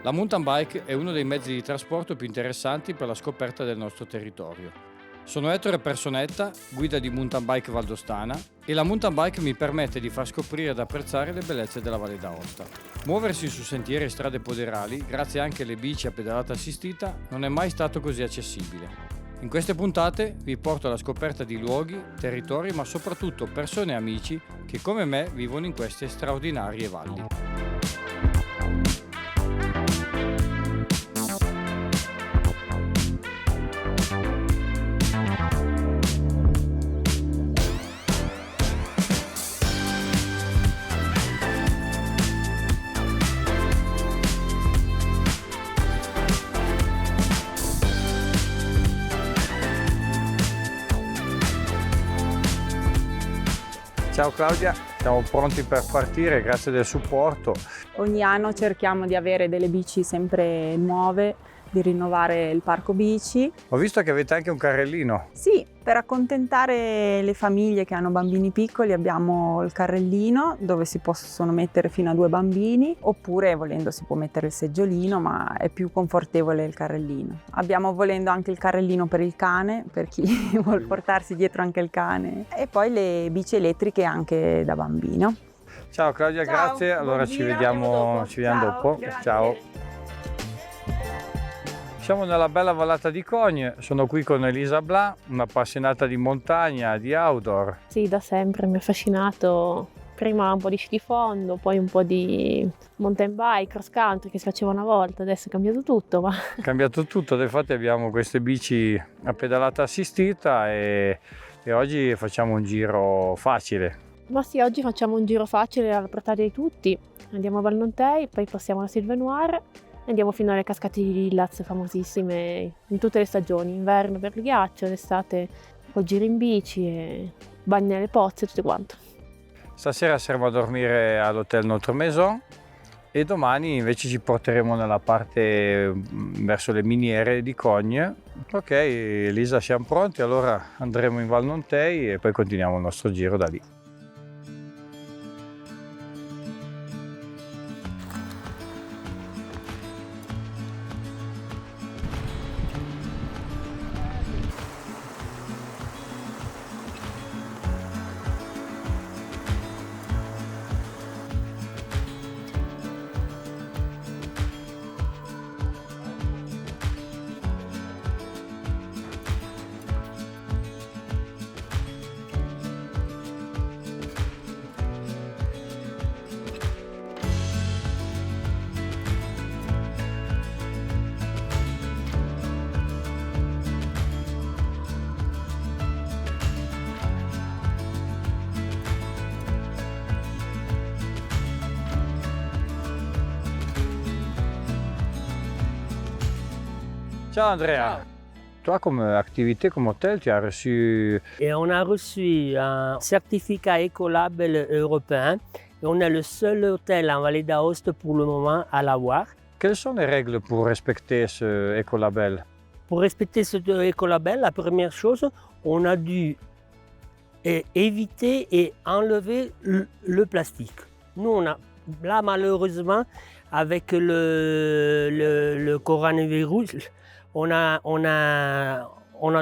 La mountain bike è uno dei mezzi di trasporto più interessanti per la scoperta del nostro territorio. Sono Ettore Personetta, guida di mountain bike valdostana, e la mountain bike mi permette di far scoprire ed apprezzare le bellezze della Valle d'Aosta. Muoversi su sentieri e strade poderali, grazie anche alle bici a pedalata assistita, non è mai stato così accessibile. In queste puntate vi porto alla scoperta di luoghi, territori, ma soprattutto persone e amici che come me vivono in queste straordinarie valli. Ciao Claudia, siamo pronti per partire, grazie del supporto. Ogni anno cerchiamo di avere delle bici sempre nuove, di rinnovare il parco bici. Ho visto che avete anche un carrellino. Sì, per accontentare le famiglie che hanno bambini piccoli abbiamo il carrellino dove si possono mettere fino a 2 bambini, oppure volendo si può mettere il seggiolino, ma è più confortevole il carrellino. Abbiamo volendo anche il carrellino per il cane, per chi vuol portarsi dietro anche il cane, e poi le bici elettriche anche da bambino. Ciao Claudia, Ciao, grazie. Allora ci vediamo dopo. Grazie. Ciao. Siamo nella bella vallata di Cogne, sono qui con Elisa Bla, un'appassionata di montagna, di outdoor. Sì, da sempre mi ha affascinato prima un po' di sci di fondo, poi un po' di mountain bike, cross country che si faceva una volta, adesso è cambiato tutto. Ma È cambiato tutto, infatti abbiamo queste bici a pedalata assistita e oggi facciamo un giro facile. Ma sì, oggi facciamo un giro facile alla portata di tutti, andiamo a Valnontei, poi passiamo alla Silvenoire. Andiamo fino alle cascate di Lillaz, famosissime in tutte le stagioni, inverno per il ghiaccio, l'estate col giro in bici e bagni nelle pozze e tutto quanto. Stasera saremo a dormire all'Hotel Notre Maison e domani invece ci porteremo nella parte verso le miniere di Cogne. Ok Elisa, siamo pronti, allora andremo in Valnontei e poi continuiamo il nostro giro da lì. Ciao Andrea. Ciao. Toi comme activité, comme hôtel, tu as reçu... Et on a reçu un certificat Écolabel européen. Et on est le seul hôtel en Vallée d'Aoste pour le moment à l'avoir. Quelles sont les règles pour respecter ce écolabel? Pour respecter ce Écolabel, la première chose, on a dû éviter et enlever le plastique. Nous, on a, là malheureusement, avec le coronavirus, on a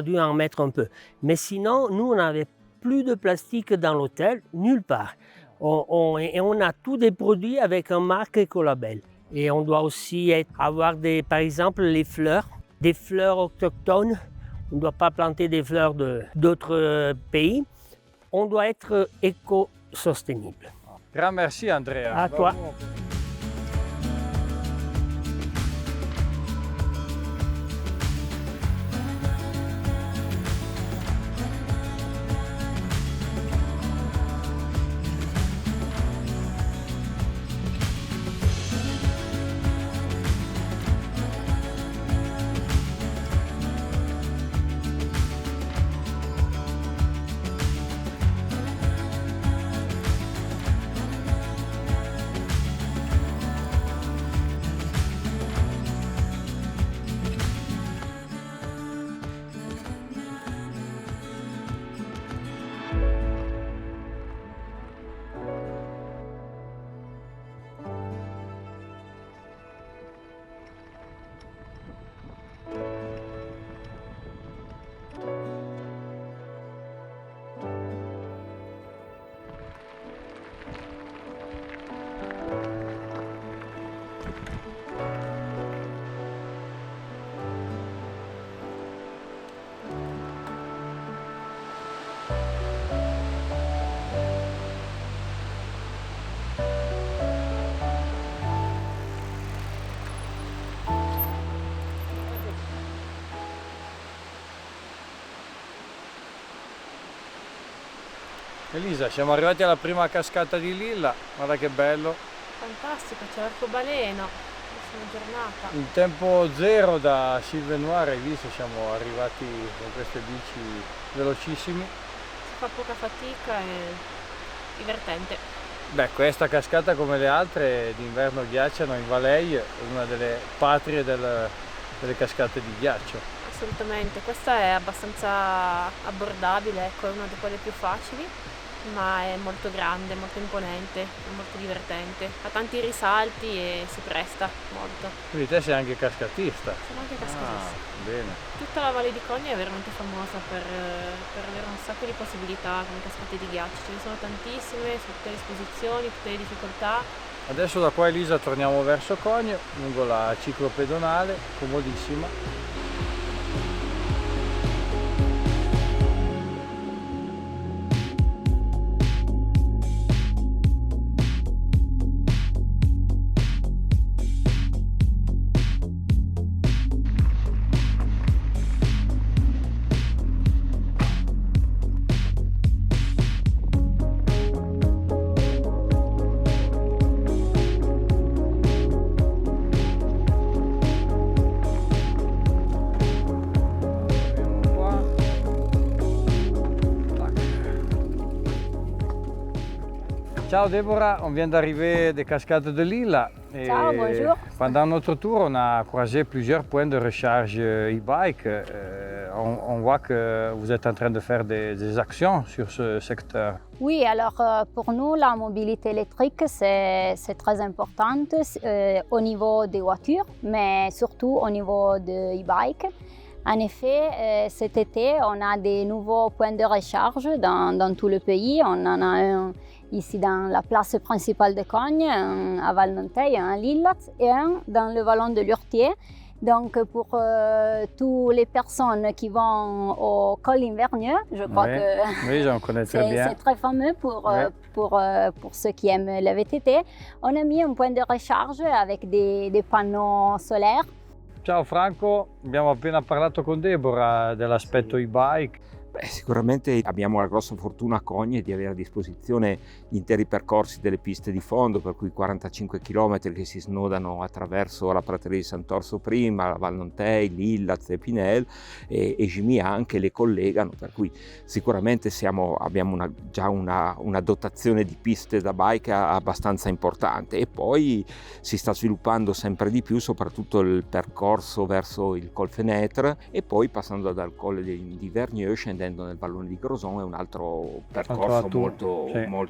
dû en mettre un peu. Mais sinon, nous, on n'avait plus de plastique dans l'hôtel, nulle part. Et on a tous des produits avec un marque Écolabel. Et on doit aussi avoir, par exemple, les fleurs, des fleurs autochtones. On ne doit pas planter des fleurs d'autres pays. On doit être éco-sostenible. Grand merci Andrea. À toi. Elisa, siamo arrivati alla prima cascata di Lilla, guarda che bello. Fantastico, c'è l'arcobaleno, bellissima giornata. In tempo zero da Sylvenoir, hai visto, siamo arrivati con queste bici velocissimi. Si fa poca fatica e divertente. Beh, questa cascata come le altre d'inverno ghiacciano in Valais, è una delle patrie delle cascate di ghiaccio. Assolutamente, questa è abbastanza abbordabile, ecco, è una di quelle più facili, ma è molto grande, molto imponente, è molto divertente, ha tanti risalti e si presta molto. Quindi te sei anche cascatista? Sono anche cascatista. Bene. Tutta la Valle di Cogna è veramente famosa per avere un sacco di possibilità come cascate di ghiaccio, ce ne sono tantissime, su tutte le esposizioni, tutte le difficoltà. Adesso da qua Elisa torniamo verso Cogno, lungo la ciclopedonale, comodissima. Ciao Deborah, on vient d'arriver des cascades de Lilla. Et Ciao, bonjour. Pendant notre tour, on a croisé plusieurs points de recharge e-bike. On voit que vous êtes en train de faire des actions sur ce secteur. Oui, alors pour nous, la mobilité électrique, c'est très importante au niveau des voitures, mais surtout au niveau de e-bike. En effet, cet été, on a des nouveaux points de recharge dans tout le pays. On en a un ici dans la place principale de Cogne, un à Valnontey, un à Lillat et un dans le vallon de l'Urtier. Donc pour toutes les personnes qui vont au col Invergneux, je crois que oui, j'en connais très bien. C'est très fameux pour ceux qui aiment le VTT. On a mis un point de recharge avec des panneaux solaires. Ciao Franco, abbiamo appena parlato con Deborah dell'aspetto e-bike. Beh, sicuramente abbiamo la grossa fortuna a Cogne di avere a disposizione gli interi percorsi delle piste di fondo, per cui 45 km che si snodano attraverso la prateria di Sant'Orso prima, la Valnontey, Lillatz e Pinel e Gimian che le collegano, per cui sicuramente abbiamo già una dotazione di piste da bike abbastanza importante e poi si sta sviluppando sempre di più soprattutto il percorso verso il Col Fenetre e poi passando dal Colle di Vergneux scendendo nel vallone di Grosson è un altro percorso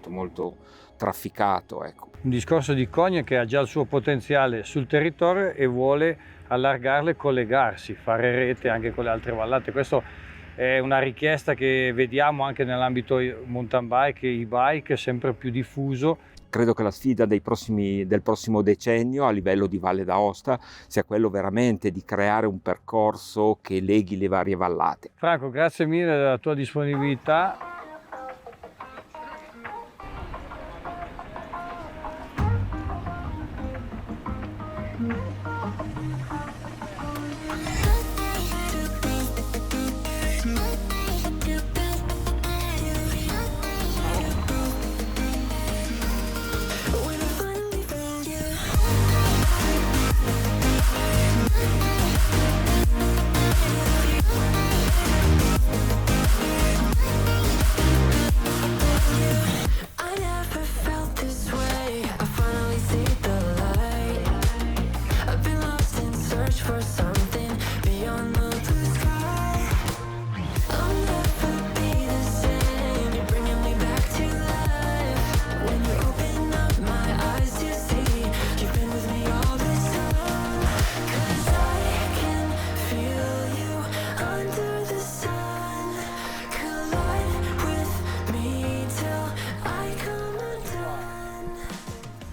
molto trafficato. Ecco. Un discorso di Cogne che ha già il suo potenziale sul territorio e vuole allargarlo e collegarsi, fare rete anche con le altre vallate. Questo è una richiesta che vediamo anche nell'ambito mountain bike e e-bike, sempre più diffuso. Credo che la sfida del prossimo decennio a livello di Valle d'Aosta sia quello veramente di creare un percorso che leghi le varie vallate. Franco, grazie mille della tua disponibilità.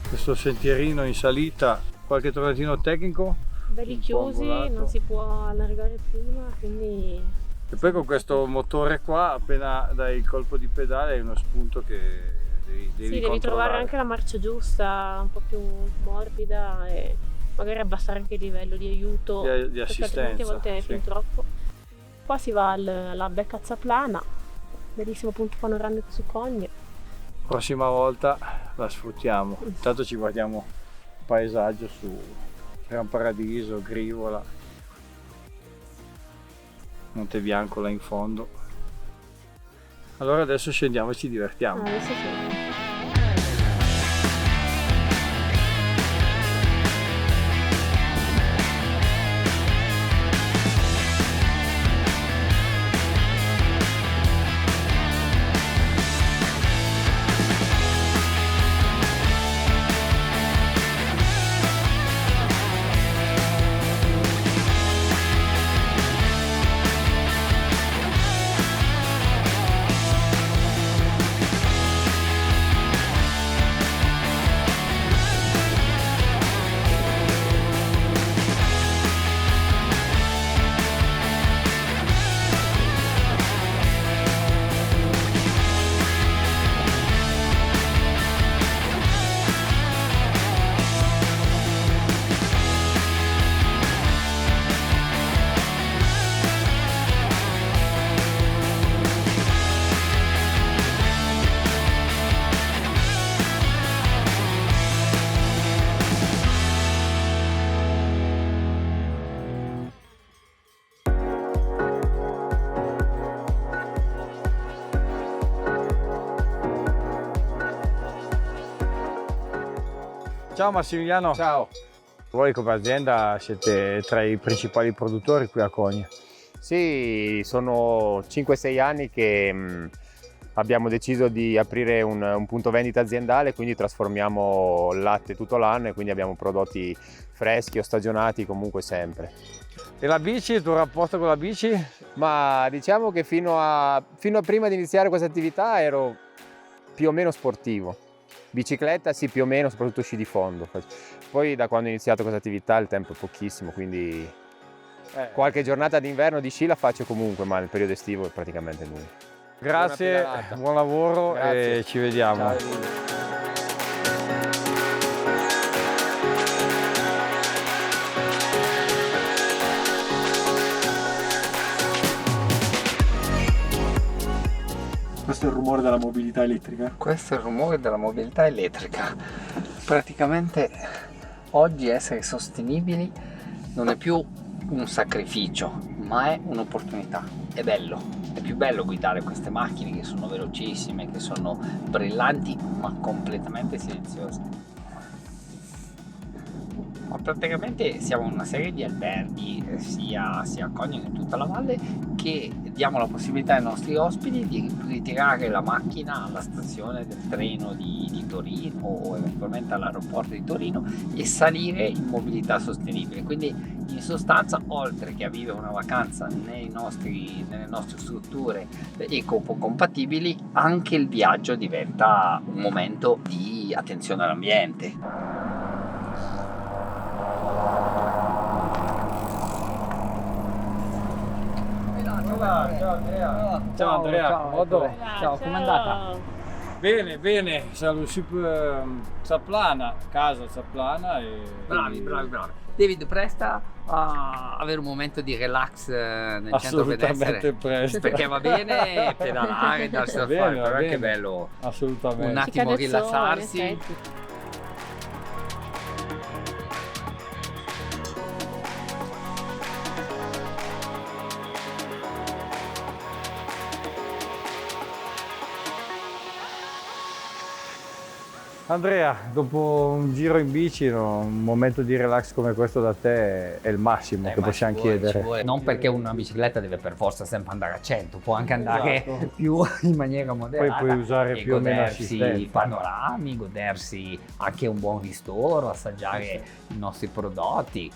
Questo sentierino in salita, qualche tronatino tecnico? Belli chiusi, non si può allargare prima, quindi... E poi con questo motore qua, appena dai il colpo di pedale, è uno spunto che devi trovare anche la marcia giusta, un po' più morbida e magari abbassare anche il livello di aiuto, di assistenza. Perché a volte è fin troppo. Qua si va alla Beccazzaplana, bellissimo punto panoramico su Cogne. Prossima volta la sfruttiamo. Intanto ci guardiamo il paesaggio su Gran Paradiso, Grivola, Montebianco là in fondo. Allora adesso scendiamo e ci divertiamo. Adesso sì. Ciao Massimiliano. Ciao. Voi come azienda siete tra i principali produttori qui a Cogne. Sì, sono 5-6 anni che abbiamo deciso di aprire un punto vendita aziendale, quindi trasformiamo il latte tutto l'anno e quindi abbiamo prodotti freschi o stagionati comunque sempre. E la bici, il tuo rapporto con la bici? Ma diciamo che fino a prima di iniziare questa attività ero più o meno sportivo. Bicicletta sì, più o meno, soprattutto sci di fondo. Poi da quando ho iniziato questa attività il tempo è pochissimo, quindi qualche giornata d'inverno di sci la faccio comunque, ma nel periodo estivo è praticamente nulla. Grazie, buon lavoro. Grazie. E ci vediamo. Ciao. Questo è il rumore della mobilità elettrica? Questo è il rumore della mobilità elettrica. Praticamente oggi essere sostenibili non è più un sacrificio, ma è un'opportunità. È bello, è più bello guidare queste macchine che sono velocissime, che sono brillanti, ma completamente silenziose. Ma praticamente siamo una serie di alberghi sia a Cogne che in tutta la valle, che diamo la possibilità ai nostri ospiti di ritirare la macchina alla stazione del treno di Torino o eventualmente all'aeroporto di Torino e salire in mobilità sostenibile. Quindi in sostanza, oltre che a vivere una vacanza nelle nostre strutture eco-compatibili, anche il viaggio diventa un momento di attenzione all'ambiente. Ciao Andrea. Ciao Andrea. Ciao, com'è andata? Bene, siamo su Zaplana, casa Zaplana. Bravi. David, presta a avere un momento di relax nel centro benessere. Assolutamente presto. Perché va bene pedalare, darsi da fare, però è anche bello assolutamente un attimo rilassarsi. Andrea, dopo un giro in bici, un momento di relax come questo da te è il massimo che possiamo chiedere. Non perché una bicicletta deve per forza sempre andare a 100, può anche andare più in maniera moderata. Poi puoi usare più o meno assistenza. Godersi i panorami, godersi anche un buon ristoro, assaggiare i nostri prodotti.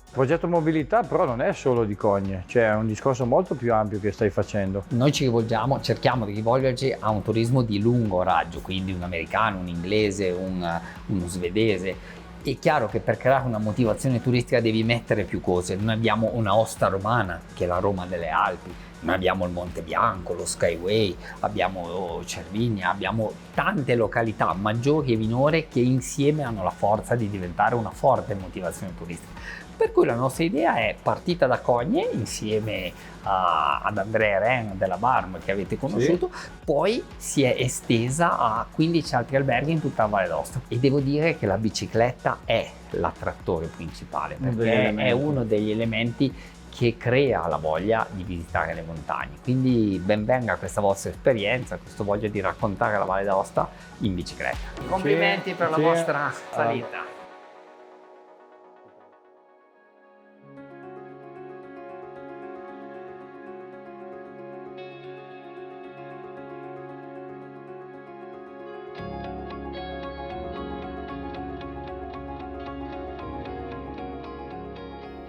Il progetto mobilità però non è solo di Cogne, cioè è un discorso molto più ampio che stai facendo. Noi cerchiamo di rivolgerci a un turismo di lungo raggio, quindi un americano, un inglese, uno svedese. È chiaro che per creare una motivazione turistica devi mettere più cose. Noi abbiamo una osta romana, che è la Roma delle Alpi, Noi abbiamo il Monte Bianco, lo Skyway, abbiamo Cervinia, abbiamo tante località maggiori e minori che insieme hanno la forza di diventare una forte motivazione turistica. Per cui la nostra idea è partita da Cogne insieme ad Andrea Ren della Barm che avete conosciuto, poi si è estesa a 15 altri alberghi in tutta la Valle d'Aosta e devo dire che la bicicletta è l'attrattore principale perché è uno degli elementi che crea la voglia di visitare le montagne. Quindi ben venga questa vostra esperienza, questo voglia di raccontare la Valle d'Aosta in bicicletta. Complimenti per la vostra salita.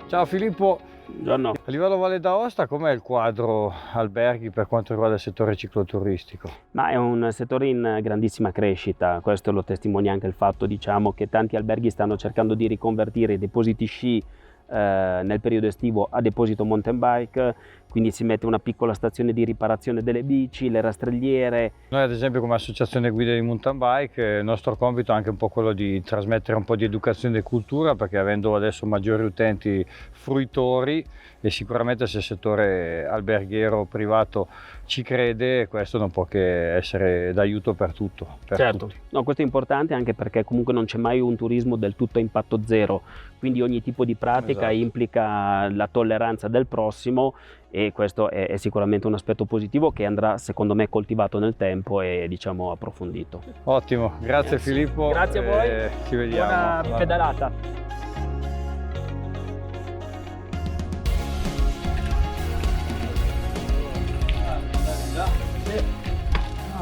Ciao Filippo. Buongiorno. A livello Valle d'Aosta com'è il quadro alberghi per quanto riguarda il settore cicloturistico? Ma è un settore in grandissima crescita, questo lo testimonia anche il fatto, diciamo, che tanti alberghi stanno cercando di riconvertire i depositi sci nel periodo estivo a deposito mountain bike, quindi si mette una piccola stazione di riparazione delle bici, le rastrelliere. Noi ad esempio come associazione guida di mountain bike il nostro compito è anche un po' quello di trasmettere un po' di educazione e cultura, perché avendo adesso maggiori utenti fruitori e sicuramente se il settore alberghiero privato ci crede, questo non può che essere d'aiuto per tutto. Certo, no, questo è importante anche perché comunque non c'è mai un turismo del tutto a impatto zero, quindi ogni tipo di pratica implica la tolleranza del prossimo e questo è sicuramente un aspetto positivo che andrà secondo me coltivato nel tempo e diciamo approfondito. Ottimo, grazie Filippo. Grazie a voi, ci vediamo. Buona pedalata.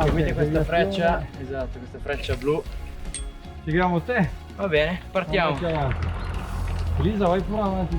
Quindi questa freccia, esatto, questa freccia blu. Seguiamo te? Va bene, partiamo. Elisa, vai pure avanti.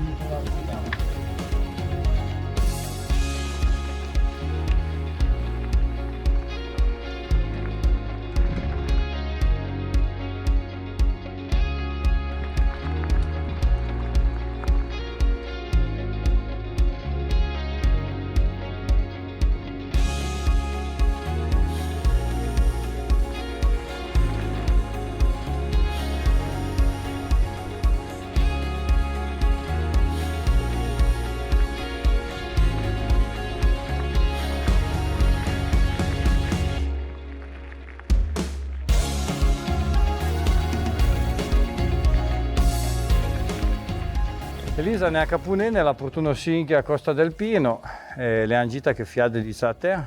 Elisa ne a Capuné nella Portuno Sinchi à Costa del Pino. Le angita che fiade di sa te?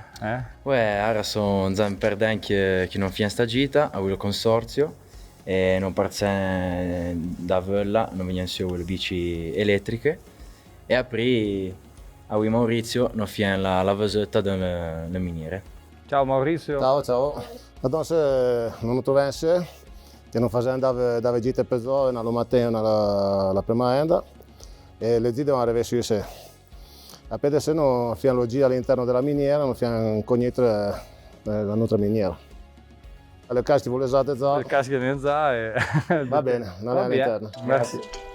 Ouais, ara sono zan perden che non fian sta gita, a quello consorzio e non parzen da vella, non vengono su le bici elettriche e apri a Maurizio non fian la vasetta del miniere. Ciao Maurizio. Ciao. Adesso non troviamo che non facendo da gite per zone, la mattina la prima enda e le zide devono arrivare su sé. Appena se non fiano logia all'interno della miniera, non fiano cognitore la nostra miniera. Le casche vuole usate za. Le casche ne za e va bene, non è all'interno. Grazie.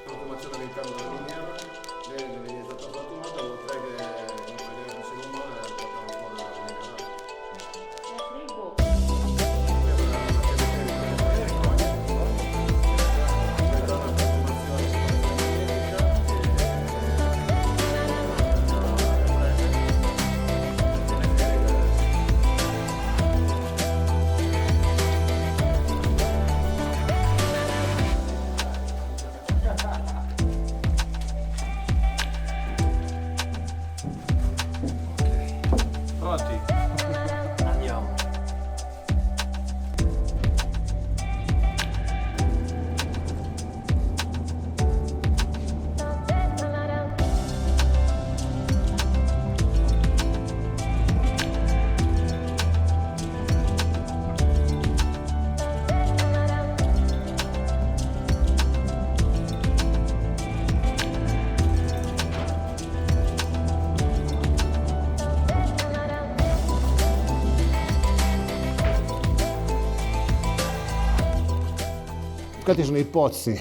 Questi sono i pozzi,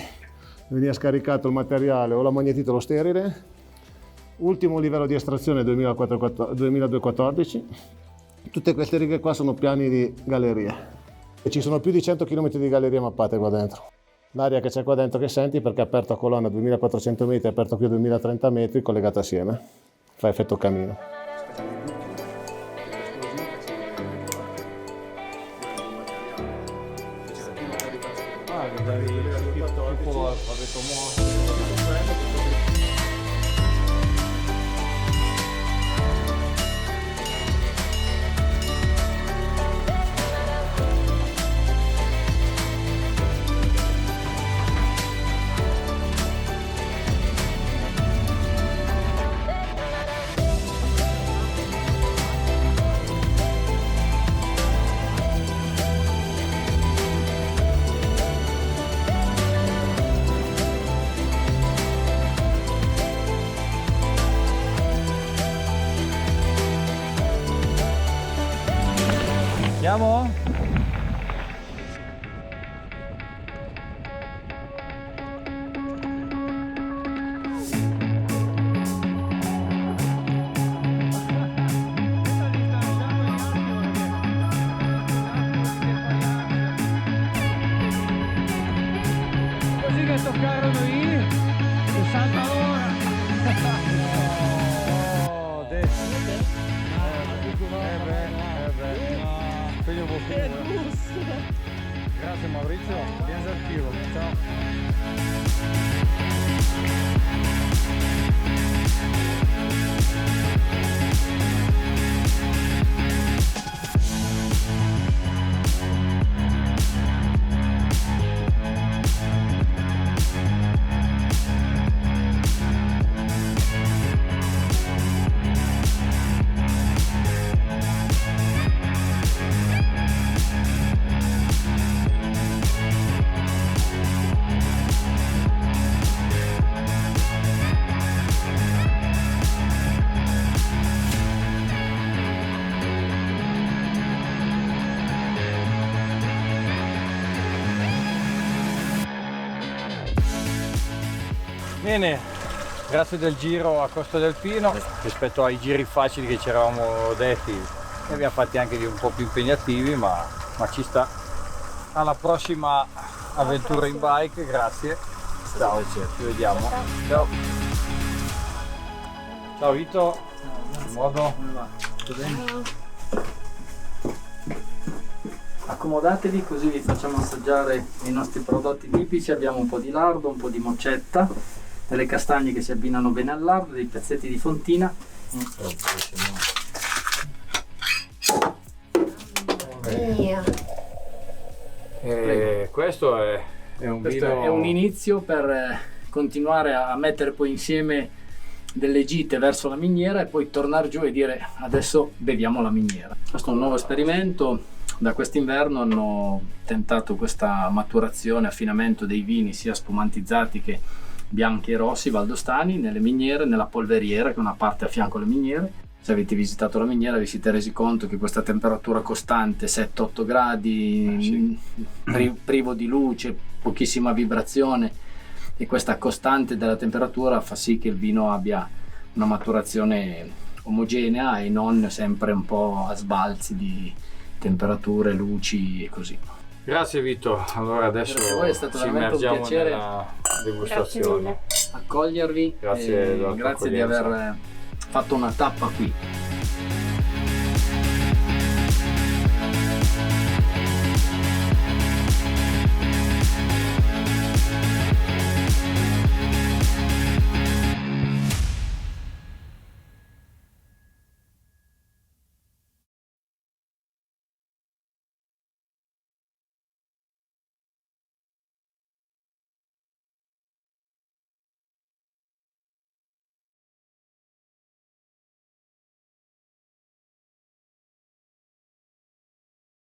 veniva scaricato il materiale o la magnetite o lo sterile ultimo livello di estrazione 2214. Tutte queste righe qua sono piani di gallerie e ci sono più di 100 km di gallerie mappate qua dentro. L'aria che c'è qua dentro che senti perché è aperto a colonna 2400 metri, è aperto qui a 2030 metri, collegato assieme, fa effetto camino. Andiamo? Così che toccarono lì, 60 ora. Oh, Grazie Maurizio, vieni al tiro, ciao. Bene, grazie del giro a Costa del Pino, rispetto ai giri facili che ci eravamo detti, ne abbiamo fatti anche di un po' più impegnativi, ma ci sta. Alla prossima avventura in bike, grazie. Ciao, ci vediamo. Ciao. Ciao Vito, in modo? Tutto bene? Accomodatevi così vi facciamo assaggiare i nostri prodotti tipici. Abbiamo un po' di lardo, un po' di moccetta, delle castagne che si abbinano bene al lardo, dei pezzetti di fontina. Questo è un Questo vino... è un inizio per continuare a mettere poi insieme delle gite verso la miniera e poi tornare giù e dire adesso beviamo la miniera. Questo è un nuovo esperimento. Da quest'inverno hanno tentato questa maturazione, affinamento dei vini sia spumantizzati che bianchi e rossi valdostani nelle miniere, nella polveriera che è una parte a fianco alle miniere. Se avete visitato la miniera vi siete resi conto che questa temperatura costante, 7-8 gradi, privo di luce, pochissima vibrazione, e questa costante della temperatura fa sì che il vino abbia una maturazione omogenea e non sempre un po' a sbalzi di temperature, luci e così. Grazie Vito, allora adesso Grazie a voi, è stato ci veramente un immergiamo piacere. nella degustazione. Accogliervi Grazie e della tua grazie di accoglienza. aver fatto una tappa qui.